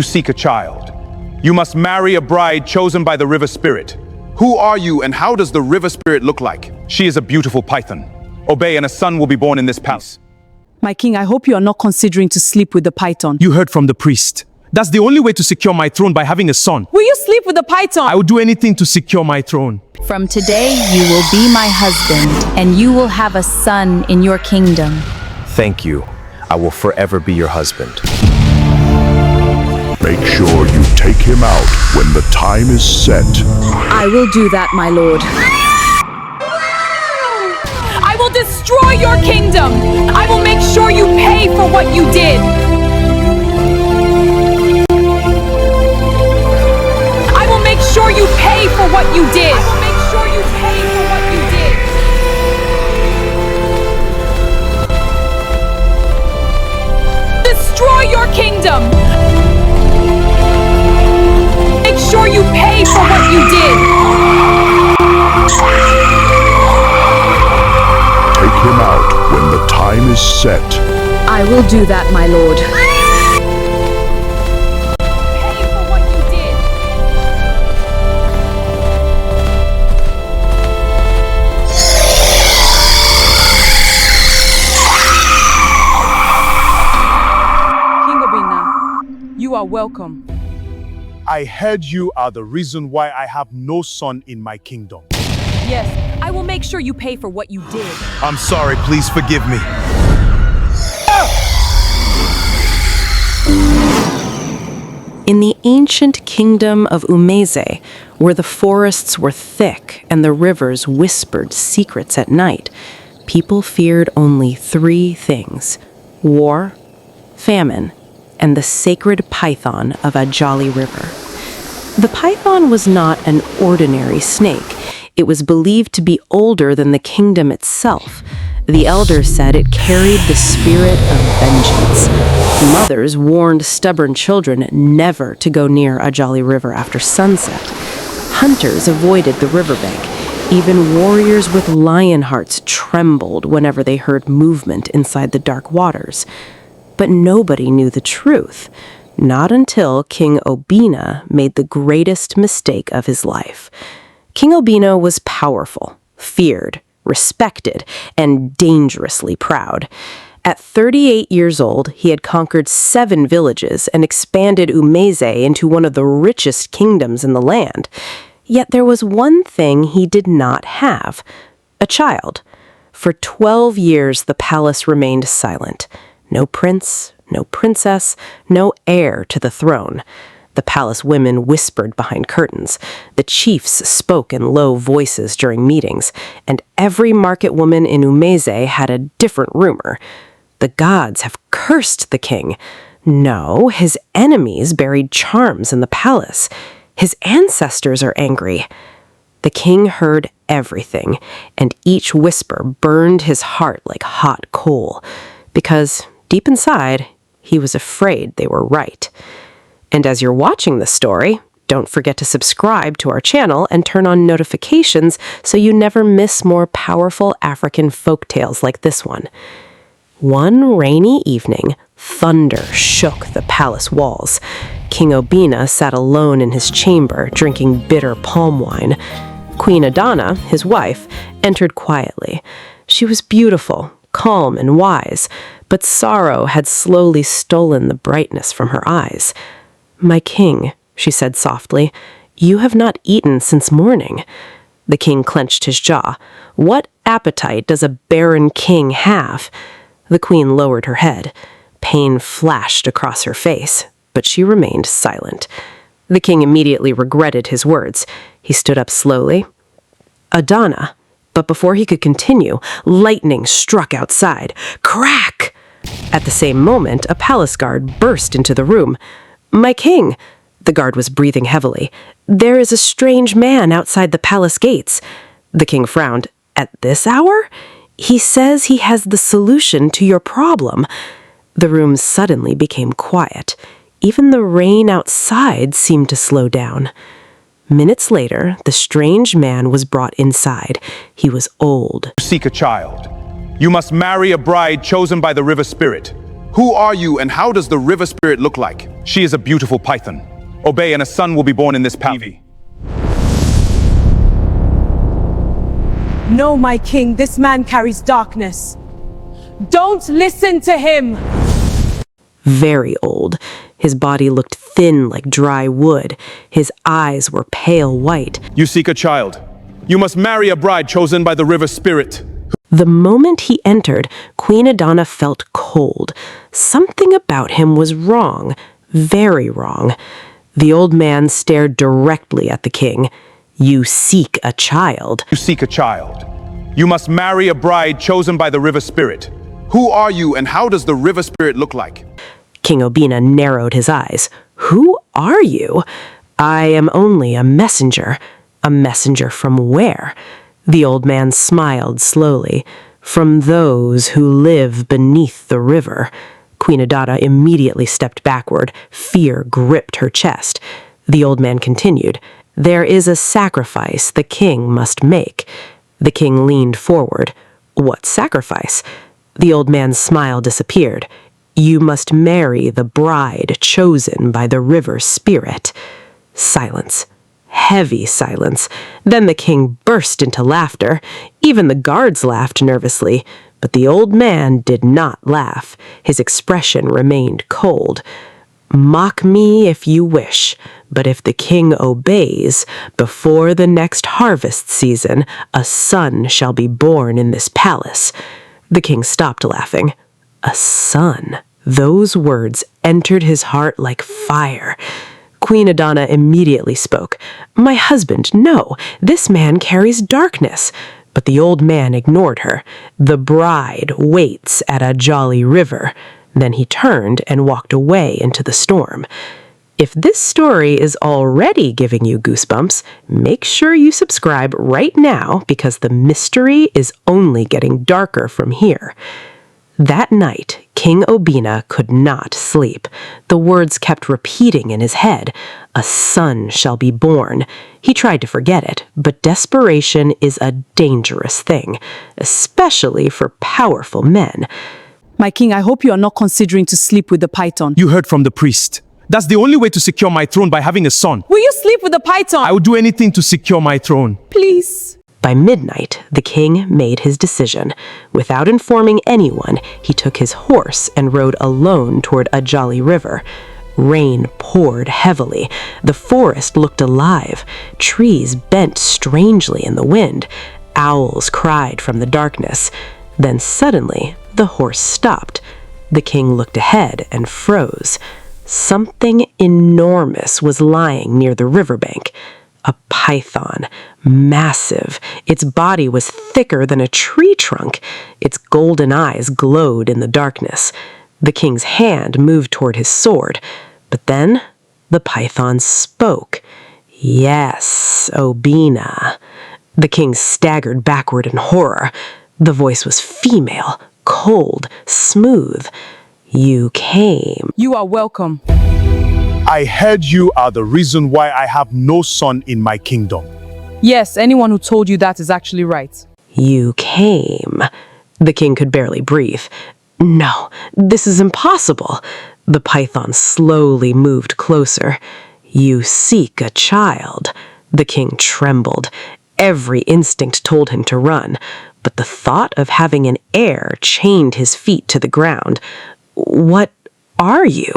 seek a child. You must marry a bride chosen by the river spirit. Who are you and how does the river spirit look like? She is a beautiful python. Obey and a son will be born in this palace. My king, I hope you are not considering to sleep with the python. You heard from the priest. That's the only way to secure my throne, by having a son. Will you sleep with the python? I will do anything to secure my throne. From today, you will be my husband, and you will have a son in your kingdom. Thank you. I will forever be your husband. Make sure you take him out when the time is set. I will do that, my lord. I will destroy your kingdom. I will make sure you pay for what you did. I will make sure you pay for what you did. I will make sure you pay for what you did. Destroy your kingdom. Make sure you pay for what you did. Take him out when the time is set. I will do that, my lord. Pay for what you did. King Obina, you are welcome. I heard you are the reason why I have no son in my kingdom. Yes, I will make sure you pay for what you did. I'm sorry, please forgive me. In the ancient kingdom of Umeze, where the forests were thick and the rivers whispered secrets at night, people feared only three things: war, famine, and the sacred python of Ajali River. The python was not an ordinary snake. It was believed to be older than the kingdom itself. The elders said it carried the spirit of vengeance. Mothers warned stubborn children never to go near Ajali River after sunset. Hunters avoided the riverbank. Even warriors with lion hearts trembled whenever they heard movement inside the dark waters. But nobody knew the truth, not until King Obina made the greatest mistake of his life. King Obina was powerful, feared, respected, and dangerously proud. At 38 years old, he had conquered 7 villages and expanded Umeze into one of the richest kingdoms in the land. Yet there was one thing he did not have: a child. For 12 years, the palace remained silent. No prince, no princess, no heir to the throne. The palace women whispered behind curtains. The chiefs spoke in low voices during meetings, and every market woman in Umeze had a different rumor. The gods have cursed the king. No, his enemies buried charms in the palace. His ancestors are angry. The king heard everything, and each whisper burned his heart like hot coal, because deep inside, he was afraid they were right. And as you're watching this story, don't forget to subscribe to our channel and turn on notifications so you never miss more powerful African folktales like this one. One rainy evening, thunder shook the palace walls. King Obina sat alone in his chamber, drinking bitter palm wine. Queen Adana, his wife, entered quietly. She was beautiful, calm, and wise, but sorrow had slowly stolen the brightness from her eyes. "My king," she said softly, "you have not eaten since morning." The king clenched his jaw. What appetite does a barren king have? The queen lowered her head. Pain flashed across her face, but she remained silent. The king immediately regretted his words. He stood up slowly. "Adana," but before he could continue, lightning struck outside. Crack! At the same moment, a palace guard burst into the room. "My king," the guard was breathing heavily, "there is a strange man outside the palace gates." The king frowned. "At this hour? He says he has the solution to your problem." The room suddenly became quiet. Even the rain outside seemed to slow down. Minutes later, the strange man was brought inside. He was old. Seek a child. You must marry a bride chosen by the river spirit. Who are you and how does the river spirit look like? She is a beautiful python. Obey and a son will be born in this palace. No, my king, this man carries darkness. Don't listen to him! Very old. His body looked thin like dry wood. His eyes were pale white. You seek a child. You must marry a bride chosen by the river spirit. The moment he entered, Queen Adana felt cold. Something about him was wrong, very wrong. The old man stared directly at the king. You seek a child. You seek a child. You must marry a bride chosen by the river spirit. Who are you and how does the river spirit look like? King Obina narrowed his eyes. Who are you? I am only a messenger. A messenger from where? The old man smiled slowly. From those who live beneath the river. Queen Adada immediately stepped backward. Fear gripped her chest. The old man continued. There is a sacrifice the king must make. The king leaned forward. What sacrifice? The old man's smile disappeared. You must marry the bride chosen by the river spirit. Silence. Heavy silence. Then the king burst into laughter. Even the guards laughed nervously, but the old man did not laugh. His expression remained cold. Mock me if you wish, but if the king obeys, before the next harvest season, a son shall be born in this palace. The king stopped laughing. A son. Those words entered his heart like fire. Queen Adana immediately spoke. My husband, no, this man carries darkness. But the old man ignored her. The bride waits at a jolly river. Then he turned and walked away into the storm. If this story is already giving you goosebumps, make sure you subscribe right now because the mystery is only getting darker from here. That night, King Obina could not sleep. The words kept repeating in his head. A son shall be born. He tried to forget it, but desperation is a dangerous thing, especially for powerful men. My king, I hope you are not considering to sleep with the python. You heard from the priest. That's the only way to secure my throne, by having a son. Will you sleep with the python? I would do anything to secure my throne. Please. By midnight, the king made his decision. Without informing anyone, he took his horse and rode alone toward a jolly river. Rain poured heavily. The forest looked alive. Trees bent strangely in the wind. Owls cried from the darkness. Then suddenly, the horse stopped. The king looked ahead and froze. Something enormous was lying near the riverbank. A python, massive. Its body was thicker than a tree trunk. Its golden eyes glowed in the darkness. The king's hand moved toward his sword, but then the python spoke. Yes, Obina. The king staggered backward in horror. The voice was female, cold, smooth. You came. You are welcome. I heard you are the reason why I have no son in my kingdom. Yes, anyone who told you that is actually right. You came. The king could barely breathe. No, this is impossible. The python slowly moved closer. You seek a child. The king trembled. Every instinct told him to run, but the thought of having an heir chained his feet to the ground. What are you?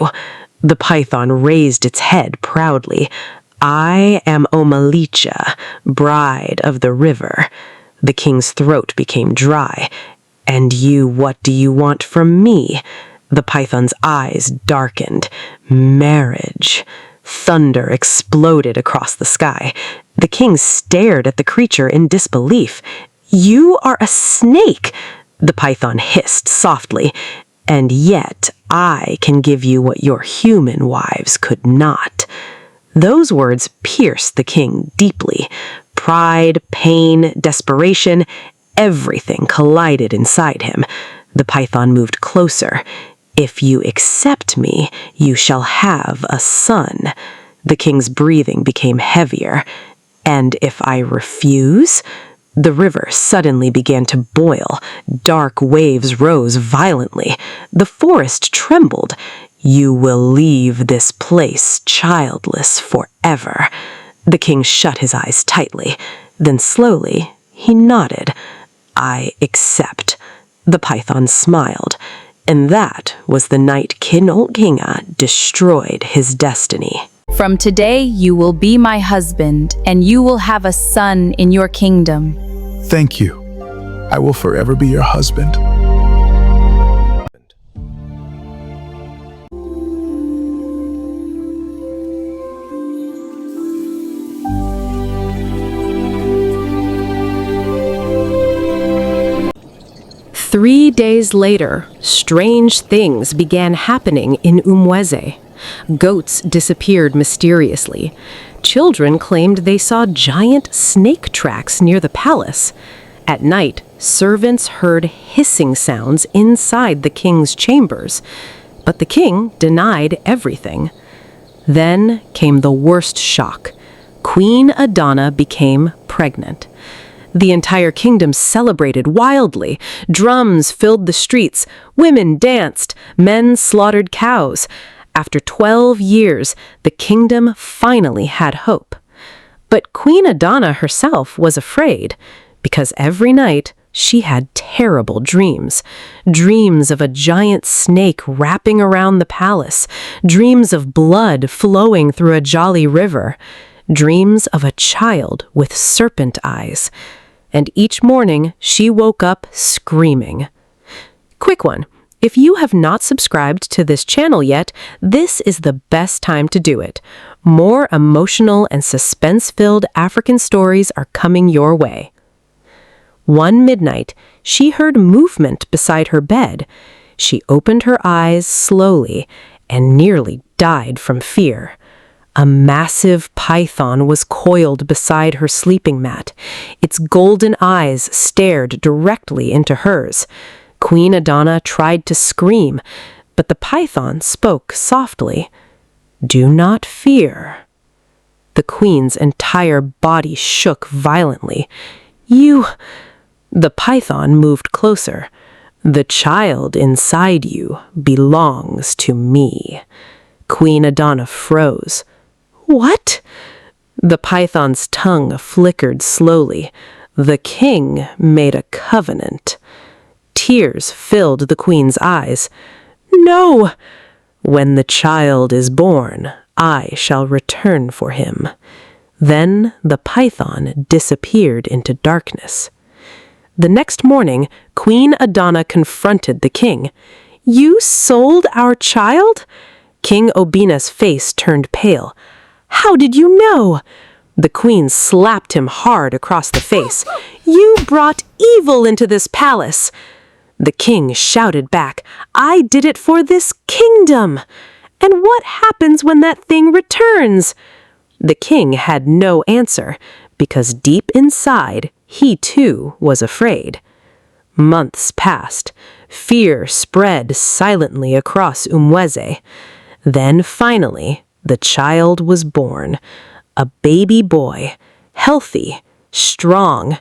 The python raised its head proudly. I am Omalicha, bride of the river. The king's throat became dry. And you, what do you want from me? The python's eyes darkened. Marriage. Thunder exploded across the sky. The king stared at the creature in disbelief. You are a snake, the python hissed softly. And yet I can give you what your human wives could not. Those words pierced the king deeply. Pride, pain, desperation, everything collided inside him. The python moved closer. If you accept me, you shall have a son. The king's breathing became heavier. And if I refuse? The river suddenly began to boil. Dark waves rose violently. The forest trembled. "You will leave this place childless forever." The king shut his eyes tightly. Then slowly, he nodded. "I accept." The python smiled. And that was the night King Olkinga destroyed his destiny. From today, you will be my husband, and you will have a son in your kingdom. Thank you. I will forever be your husband. 3 days later, strange things began happening in Umweze. Goats disappeared mysteriously. Children claimed they saw giant snake tracks near the palace. At night, servants heard hissing sounds inside the king's chambers. But the king denied everything. Then came the worst shock. Queen Adana became pregnant. The entire kingdom celebrated wildly. Drums filled the streets. Women danced. Men slaughtered cows. After 12 years, the kingdom finally had hope. But Queen Adana herself was afraid, because every night she had terrible dreams. Dreams of a giant snake wrapping around the palace. Dreams of blood flowing through a jolly river. Dreams of a child with serpent eyes. And each morning, she woke up screaming. Quick one. If you have not subscribed to this channel yet, this is the best time to do it. More emotional and suspense-filled African stories are coming your way. One midnight, she heard movement beside her bed. She opened her eyes slowly and nearly died from fear. A massive python was coiled beside her sleeping mat. Its golden eyes stared directly into hers. Queen Adana tried to scream, but the python spoke softly. "Do not fear." The queen's entire body shook violently. "You..." The python moved closer. "The child inside you belongs to me." Queen Adana froze. "What?" The python's tongue flickered slowly. "The king made a covenant." Tears filled the queen's eyes. "No!" "When the child is born, I shall return for him." Then the python disappeared into darkness. The next morning, Queen Adana confronted the king. "You sold our child?" King Obina's face turned pale. "How did you know?" The queen slapped him hard across the face. "You brought evil into this palace." The king shouted back, "I did it for this kingdom." "And what happens when that thing returns?" The king had no answer, because deep inside, he too was afraid. Months passed. Fear spread silently across Umweze. Then finally, the child was born. A baby boy, healthy, strong.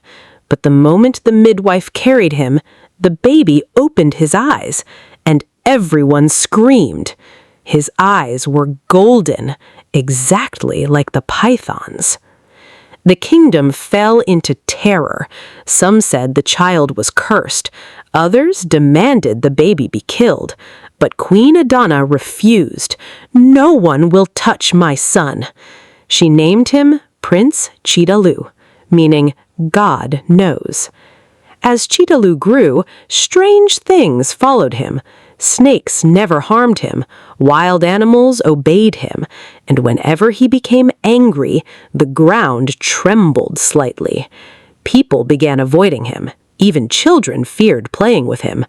But the moment the midwife carried him, the baby opened his eyes, and everyone screamed. His eyes were golden, exactly like the python's. The kingdom fell into terror. Some said the child was cursed. Others demanded the baby be killed. But Queen Adana refused. "No one will touch my son." She named him Prince Chidalu, meaning God knows. As Chidalu grew, strange things followed him. Snakes never harmed him. Wild animals obeyed him. And whenever he became angry, the ground trembled slightly. People began avoiding him. Even children feared playing with him.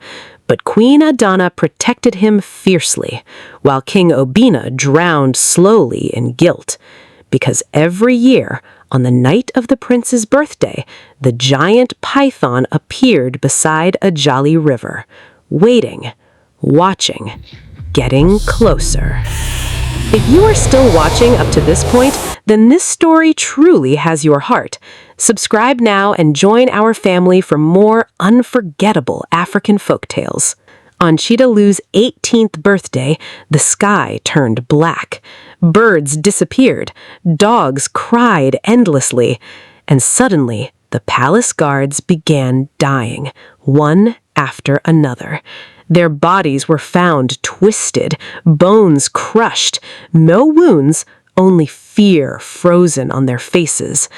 But Queen Adana protected him fiercely, while King Obina drowned slowly in guilt. Because every year, on the night of the prince's birthday, the giant python appeared beside a jolly river, waiting, watching, getting closer. If you are still watching up to this point, then then this story truly has your heart. Subscribe now and join our family for more unforgettable African folktales. On Cheetahlu's 18th birthday, the sky turned black. Birds disappeared. Dogs cried endlessly. And suddenly, the palace guards began dying, one after another. Their bodies were found twisted, bones crushed, no wounds, only fear frozen on their faces.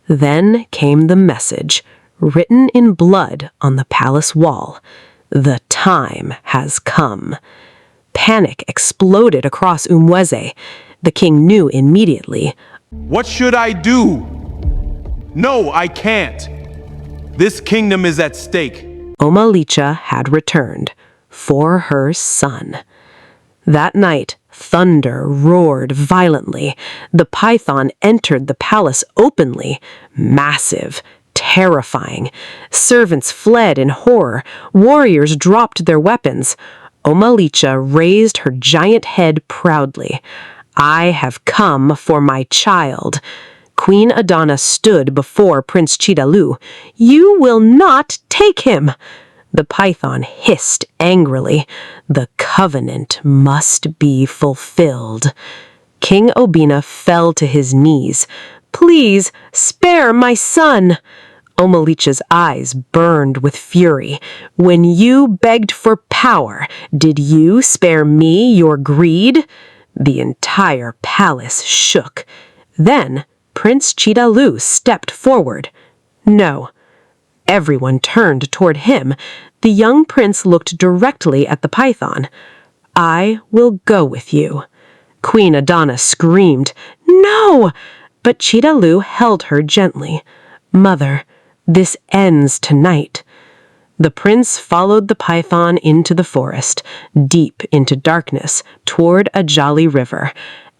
Then came the message, written in blood on the palace wall. The time has come. Panic exploded across Umweze. The king knew immediately. What should I do? No, I can't. This kingdom is at stake. Omalicha had returned for her son. That night, thunder roared violently. The python entered the palace openly, massive, terrifying. Servants fled in horror. Warriors dropped their weapons. Omalicha raised her giant head proudly. I have come for my child. Queen Adana stood before Prince Cheetahlu. You will not take him. The python hissed angrily. The covenant must be fulfilled. King Obina fell to his knees. Please, spare my son. Omalicha's eyes burned with fury. When you begged for power, did you spare me your greed? The entire palace shook. Then Prince Cheetahlu stepped forward. No. Everyone turned toward him. The young prince looked directly at the python. I will go with you. Queen Adana screamed, No! But Cheetahlu held her gently. Mother, this ends tonight. The prince followed the python into the forest, deep into darkness, toward a jolly river.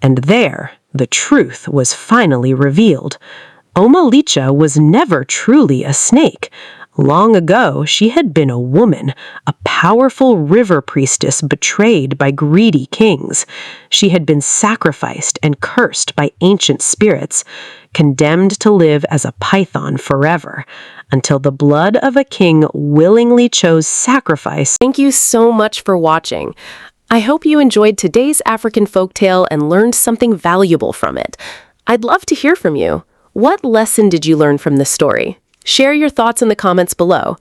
And there, the truth was finally revealed. Omalicha was never truly a snake. Long ago, she had been a woman, a powerful river priestess betrayed by greedy kings. She had been sacrificed and cursed by ancient spirits, condemned to live as a python forever, until the blood of a king willingly chose sacrifice. Thank you so much for watching. I hope you enjoyed today's African folktale and learned something valuable from it. I'd love to hear from you. What lesson did you learn from this story? Share your thoughts in the comments below.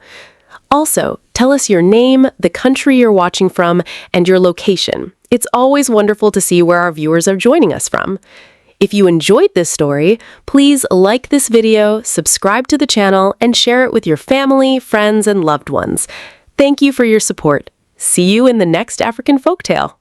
Also, tell us your name, the country you're watching from, and your location. It's always wonderful to see where our viewers are joining us from. If you enjoyed this story, please like this video, subscribe to the channel, and share it with your family, friends, and loved ones. Thank you for your support. See you in the next African folktale.